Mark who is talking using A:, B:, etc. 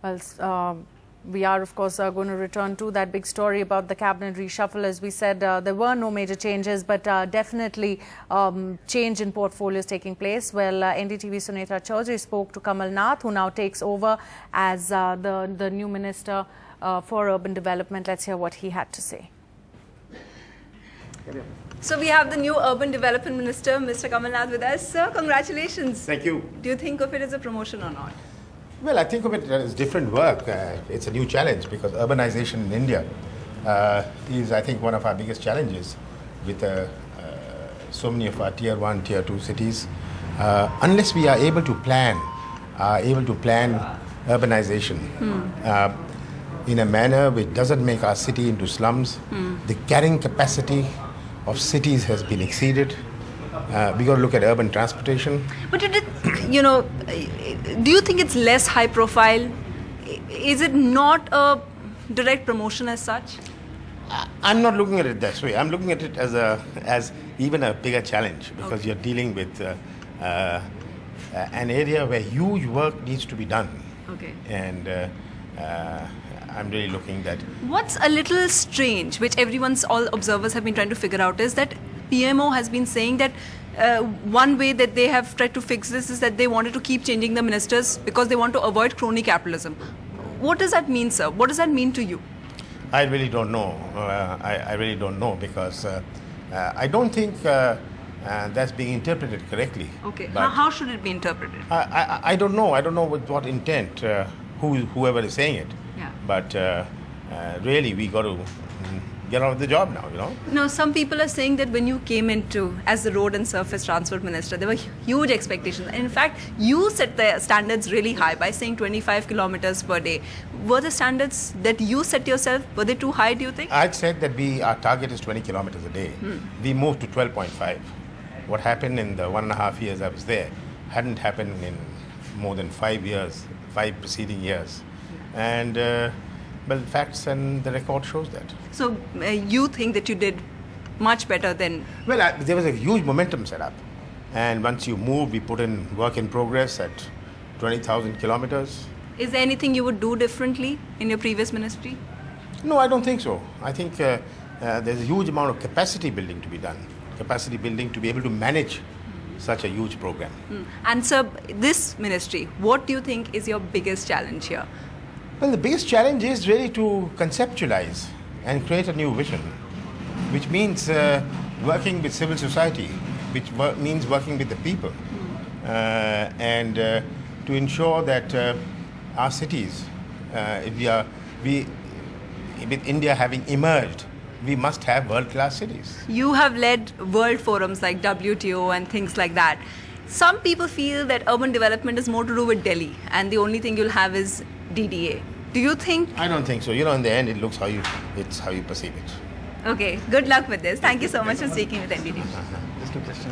A: Well, we are, of course, going to return to that big story about the cabinet reshuffle. As we said, there were no major changes, but definitely change in portfolios taking place. Well, NDTV Sunita Chaudhary spoke to Kamal Nath, who now takes over as the new Minister for Urban Development. Let's hear what he had to say.
B: So we have the new Urban Development Minister, Mr. Kamal Nath, with us. Sir, congratulations.
C: Thank you.
B: Do you think of it as a promotion or not?
C: Well, I think of it as different work. It's a new challenge because urbanization in India is, I think, one of our biggest challenges with so many of our tier 1, tier 2 cities. Unless we are able to plan urbanization in a manner which doesn't make our city into slums, the carrying capacity of cities has been exceeded. We got to look at urban transportation.
B: But do you think it's less high profile? Is it not a direct promotion as such?
C: I'm not looking at it that way. I'm looking at it as even a bigger challenge because you're dealing with an area where huge work needs to be done.
B: Okay.
C: And I'm really looking that.
B: What's a little strange, which all observers have been trying to figure out, is that PMO has been saying that one way that they have tried to fix this is that they wanted to keep changing the ministers because they want to avoid crony capitalism. What does that mean, sir? What does that mean to you?
C: I really don't know. I really don't know because I don't think that's being interpreted correctly.
B: Okay. How should it be interpreted?
C: I don't know. I don't know with what intent, whoever is saying it.
B: Yeah.
C: But really, we got to get on with the job now,
B: No, some people are saying that when you came into as the road and surface transport minister, there were huge expectations. In fact, you set the standards really high by saying 25 kilometers per day. Were the standards that you set yourself, were they too high, do you think?
C: I'd said that our target is 20 kilometers a day. We moved to 12.5. What happened in the 1.5 years I was there hadn't happened in more than 5 years, 5 preceding years. And well, facts and the record shows that.
B: So you think that you did much better than...
C: Well, there was a huge momentum set up. And once you move, we put in work in progress at 20,000 kilometers.
B: Is there anything you would do differently in your previous ministry?
C: No, I don't think so. I think there's a huge amount of capacity building to be done. Capacity building to be able to manage such a huge program.
B: And sir, this ministry, what do you think is your biggest challenge here?
C: Well, the biggest challenge is really to conceptualize and create a new vision, which means working with civil society, which means working with the people, and to ensure that our cities, with India having emerged, we must have world-class cities.
B: You have led world forums like WTO and things like that. Some people feel that urban development is more to do with Delhi, and the only thing you'll have is DDA. Do you think?
C: I don't think so. In the end, it's how you perceive it.
B: Okay. Good luck with this. Thank you so much for speaking with NDTV.
D: Just a question.